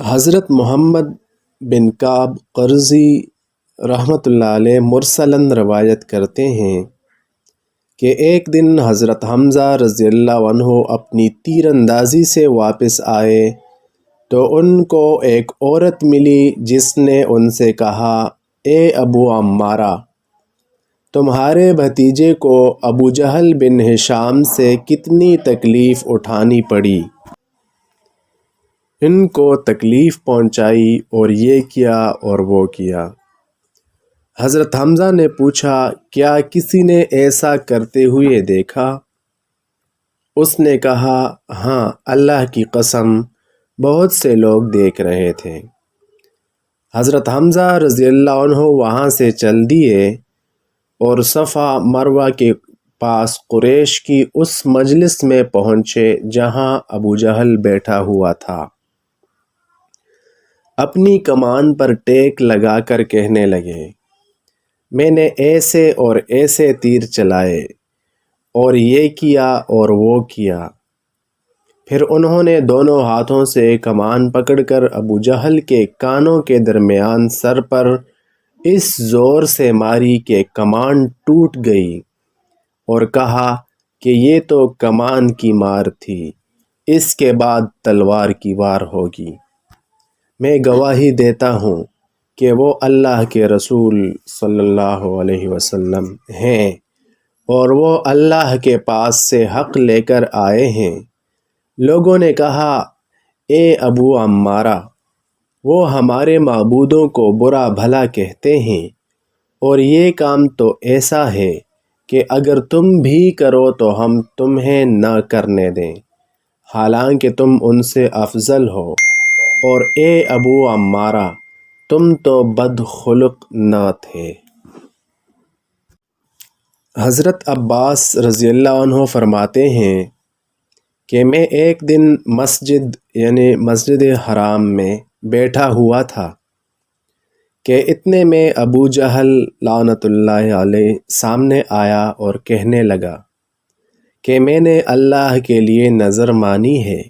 حضرت محمد بن کعب قرظی رحمۃ اللہ علیہ مرسلاً روایت کرتے ہیں کہ ایک دن حضرت حمزہ رضی اللہ عنہ اپنی تیر اندازی سے واپس آئے تو ان کو ایک عورت ملی جس نے ان سے کہا، اے ابو عمارہ، تمہارے بھتیجے کو ابو جہل بن ہشام سے کتنی تکلیف اٹھانی پڑی، ان کو تکلیف پہنچائی اور یہ کیا اور وہ کیا۔ حضرت حمزہ نے پوچھا، کیا کسی نے ایسا کرتے ہوئے دیکھا؟ اس نے کہا، ہاں، اللہ کی قسم بہت سے لوگ دیکھ رہے تھے۔ حضرت حمزہ رضی اللہ عنہ وہاں سے چل دیے اور صفا مروہ کے پاس قریش کی اس مجلس میں پہنچے جہاں ابو جہل بیٹھا ہوا تھا۔ اپنی کمان پر ٹیک لگا کر کہنے لگے، میں نے ایسے اور ایسے تیر چلائے اور یہ کیا اور وہ کیا۔ پھر انہوں نے دونوں ہاتھوں سے کمان پکڑ کر ابو جہل کے کانوں کے درمیان سر پر اس زور سے ماری کہ کمان ٹوٹ گئی اور کہا کہ یہ تو کمان کی مار تھی، اس کے بعد تلوار کی وار ہوگی۔ میں گواہی دیتا ہوں کہ وہ اللہ کے رسول صلی اللہ علیہ وسلم ہیں اور وہ اللہ کے پاس سے حق لے کر آئے ہیں۔ لوگوں نے کہا، اے ابو عمارہ، وہ ہمارے معبودوں کو برا بھلا کہتے ہیں اور یہ کام تو ایسا ہے کہ اگر تم بھی کرو تو ہم تمہیں نہ کرنے دیں، حالانکہ تم ان سے افضل ہو، اور اے ابو عمارہ، تم تو بد خلق نہ تھے۔ حضرت عباس رضی اللہ عنہ فرماتے ہیں کہ میں ایک دن مسجد حرام میں بیٹھا ہوا تھا کہ اتنے میں ابو جہل لعنت اللہ علیہ سامنے آیا اور کہنے لگا کہ میں نے اللہ کے لیے نذر مانی ہے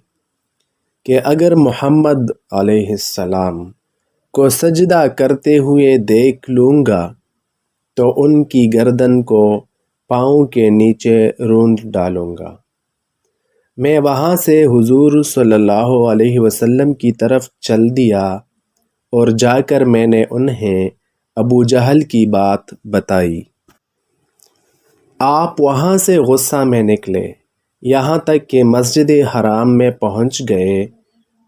کہ اگر محمد علیہ السلام کو سجدہ کرتے ہوئے دیکھ لوں گا تو ان کی گردن کو پاؤں کے نیچے روند ڈالوں گا۔ میں وہاں سے حضور صلی اللہ علیہ وسلم کی طرف چل دیا اور جا کر میں نے انہیں ابو جہل کی بات بتائی۔ آپ وہاں سے غصہ میں نکلے، یہاں تک کہ مسجد حرام میں پہنچ گئے،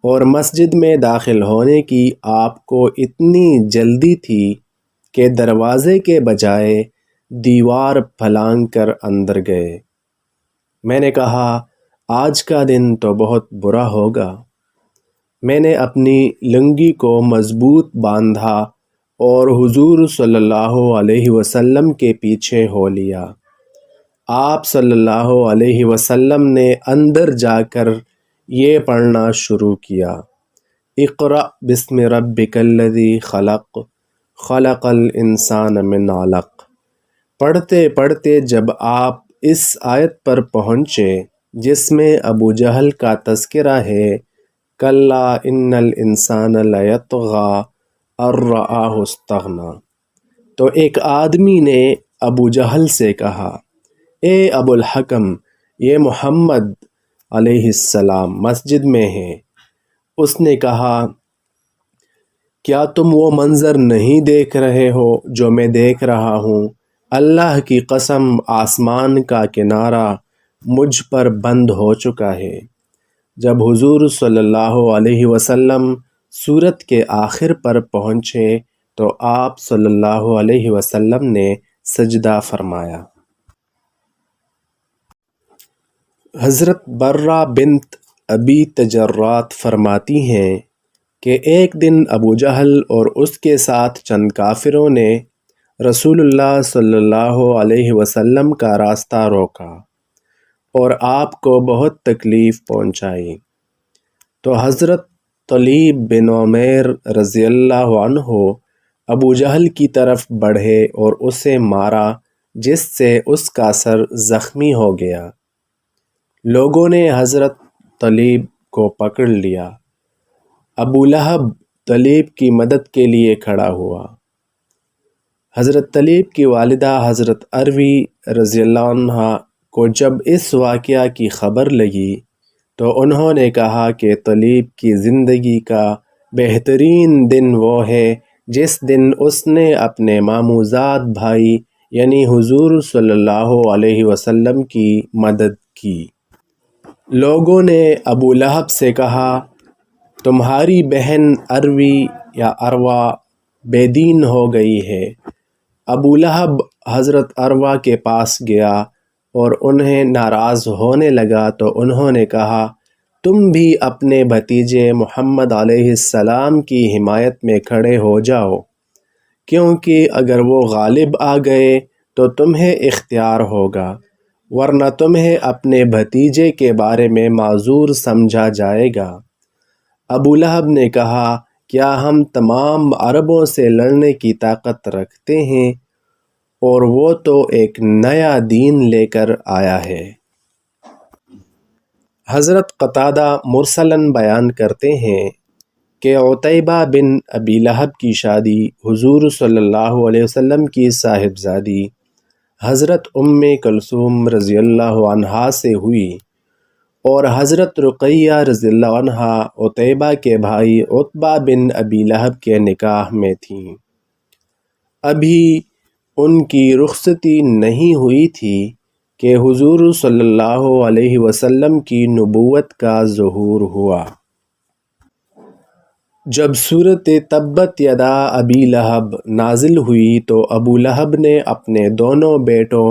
اور مسجد میں داخل ہونے کی آپ کو اتنی جلدی تھی کہ دروازے کے بجائے دیوار پھلانگ کر اندر گئے۔ میں نے کہا، آج کا دن تو بہت برا ہوگا۔ میں نے اپنی لنگی کو مضبوط باندھا اور حضور صلی اللہ علیہ وسلم کے پیچھے ہو لیا۔ آپ صلی اللہ علیہ وسلم نے اندر جا کر یہ پڑھنا شروع کیا، اقرأ بسم ربک الذی خلق، خلق الانسان من علق۔ پڑھتے پڑھتے جب آپ اس آیت پر پہنچے جس میں ابو جہل کا تذکرہ ہے، کلا ان الانسان لیطغی ان رآہ استغنی، تو ایک آدمی نے ابو جہل سے کہا، اے ابو الحکم، یہ محمد علیہ السلام مسجد میں ہیں۔ اس نے کہا، کیا تم وہ منظر نہیں دیکھ رہے ہو جو میں دیکھ رہا ہوں؟ اللہ کی قسم، آسمان کا کنارہ مجھ پر بند ہو چکا ہے۔ جب حضور صلی اللہ علیہ وسلم سورت کے آخر پر پہنچے تو آپ صلی اللہ علیہ وسلم نے سجدہ فرمایا۔ حضرت برہ بنت ابی تجرات فرماتی ہیں کہ ایک دن ابو جہل اور اس کے ساتھ چند کافروں نے رسول اللہ صلی اللہ علیہ وسلم کا راستہ روکا اور آپ کو بہت تکلیف پہنچائی، تو حضرت طلیب بن عمیر رضی اللہ عنہ ابو جہل کی طرف بڑھے اور اسے مارا، جس سے اس کا سر زخمی ہو گیا۔ لوگوں نے حضرت طلیب کو پکڑ لیا ابو لہب طلیب کی مدد کے لیے کھڑا ہوا۔ حضرت طلیب کی والدہ حضرت اروی رضی اللہ عنہ کو جب اس واقعہ کی خبر لگی تو انہوں نے کہا کہ طلیب کی زندگی کا بہترین دن وہ ہے جس دن اس نے اپنے ماموزاد بھائی یعنی حضور صلی اللہ علیہ وسلم کی مدد کی۔ لوگوں نے ابو لہب سے کہا، تمہاری بہن اروی یا اروا بے دین ہو گئی ہے۔ ابو لہب حضرت اروا کے پاس گیا اور انہیں ناراض ہونے لگا تو انہوں نے کہا، تم بھی اپنے بھتیجے محمد علیہ السلام کی حمایت میں کھڑے ہو جاؤ، کیونکہ اگر وہ غالب آ گئے تو تمہیں اختیار ہوگا، ورنہ تمہیں اپنے بھتیجے کے بارے میں معذور سمجھا جائے گا۔ ابو لہب نے کہا، کیا ہم تمام عربوں سے لڑنے کی طاقت رکھتے ہیں، اور وہ تو ایک نیا دین لے کر آیا ہے۔ حضرت قتادہ مرسلاً بیان کرتے ہیں کہ عتیبہ بن ابی لہب کی شادی حضور صلی اللہ علیہ وسلم کی صاحبزادی حضرت کلثوم رضی اللہ عنہا سے ہوئی، اور حضرت رقیہ رضی اللہ عنہا عتیبہ کے بھائی عتبہ بن ابی لہب کے نکاح میں تھیں۔ ابھی ان کی رخصتی نہیں ہوئی تھی کہ حضور صلی اللہ علیہ وسلم کی نبوت کا ظہور ہوا۔ جب سورۃ تبت یدا ابی لہب نازل ہوئی تو ابو لہب نے اپنے دونوں بیٹوں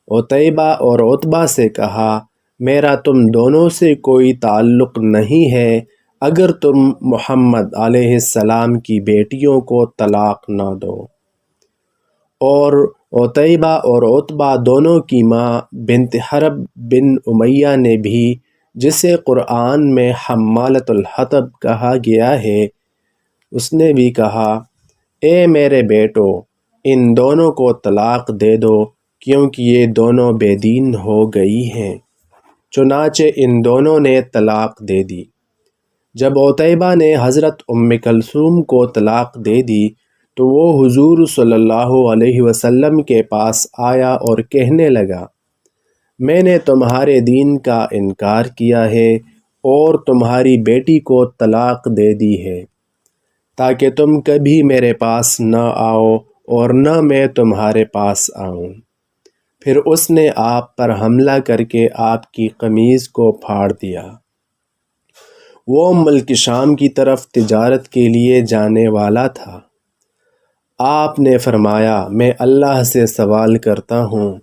عتیبہ اور عتبہ سے کہا، میرا تم دونوں سے کوئی تعلق نہیں ہے اگر تم محمد علیہ السلام کی بیٹیوں کو طلاق نہ دو۔ اور عتیبہ اور عتبہ دونوں کی ماں بنت حرب بن امیہ نے بھی، جسے قرآن میں حمالۃ الحطب کہا گیا ہے، اس نے بھی کہا، اے میرے بیٹو، ان دونوں کو طلاق دے دو کیونکہ یہ دونوں بے دین ہو گئی ہیں۔ چنانچہ ان دونوں نے طلاق دے دی۔ جب عتیبہ نے حضرت کلثوم کو طلاق دے دی تو وہ حضور صلی اللہ علیہ وسلم کے پاس آیا اور کہنے لگا، میں نے تمہارے دین کا انکار کیا ہے اور تمہاری بیٹی کو طلاق دے دی ہے، تاکہ تم کبھی میرے پاس نہ آؤ اور نہ میں تمہارے پاس آؤں۔ پھر اس نے آپ پر حملہ کر کے آپ کی قمیض کو پھاڑ دیا۔ وہ ملک شام کی طرف تجارت کے لیے جانے والا تھا۔ آپ نے فرمایا، میں اللہ سے سوال کرتا ہوں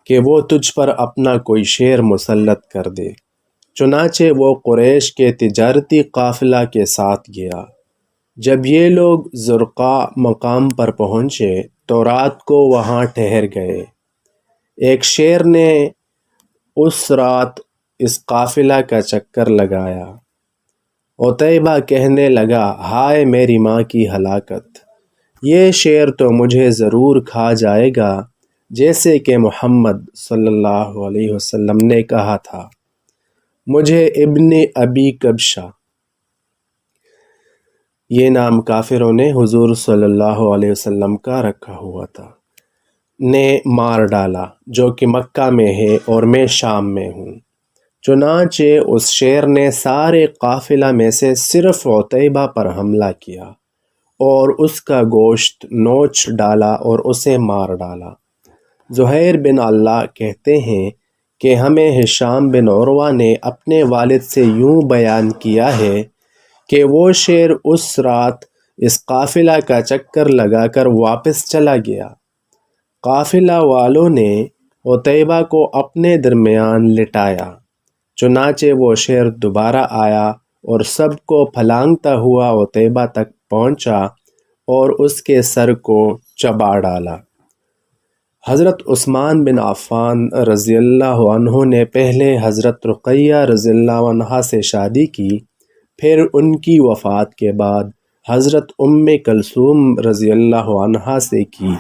کہ وہ تجھ پر اپنا کوئی شیر مسلط کر دے۔ چنانچہ وہ قریش کے تجارتی قافلہ کے ساتھ گیا۔ جب یہ لوگ زرقاء مقام پر پہنچے تو رات کو وہاں ٹھہر گئے۔ ایک شیر نے اس رات اس قافلہ کا چکر لگایا۔ عتیبہ کہنے لگا، ہائے میری ماں کی ہلاکت! یہ شیر تو مجھے ضرور کھا جائے گا، جیسے کہ محمد صلی اللہ علیہ وسلم نے کہا تھا۔ مجھے ابن ابی کبشہ، یہ نام کافروں نے حضور صلی اللہ علیہ وسلم کا رکھا ہوا تھا، نے مار ڈالا، جو کہ مکہ میں ہے اور میں شام میں ہوں۔ چنانچہ اس شیر نے سارے قافلہ میں سے صرف عتیبہ پر حملہ کیا اور اس کا گوشت نوچ ڈالا اور اسے مار ڈالا۔ زہیر بن اللہ کہتے ہیں کہ ہمیں ہشام بن عروہ نے اپنے والد سے یوں بیان کیا ہے کہ وہ شیر اس رات اس قافلہ کا چکر لگا کر واپس چلا گیا۔ قافلہ والوں نے عتیبہ کو اپنے درمیان لٹایا، چنانچہ وہ شیر دوبارہ آیا اور سب کو پھلانگتا ہوا عتیبہ تک پہنچا اور اس کے سر کو چبا ڈالا۔ حضرت عثمان بن عفان رضی اللہ عنہ نے پہلے حضرت رقیہ رضی اللہ عنہا سے شادی کی، پھر ان کی وفات کے بعد حضرت کلثوم رضی اللہ عنہا سے کی۔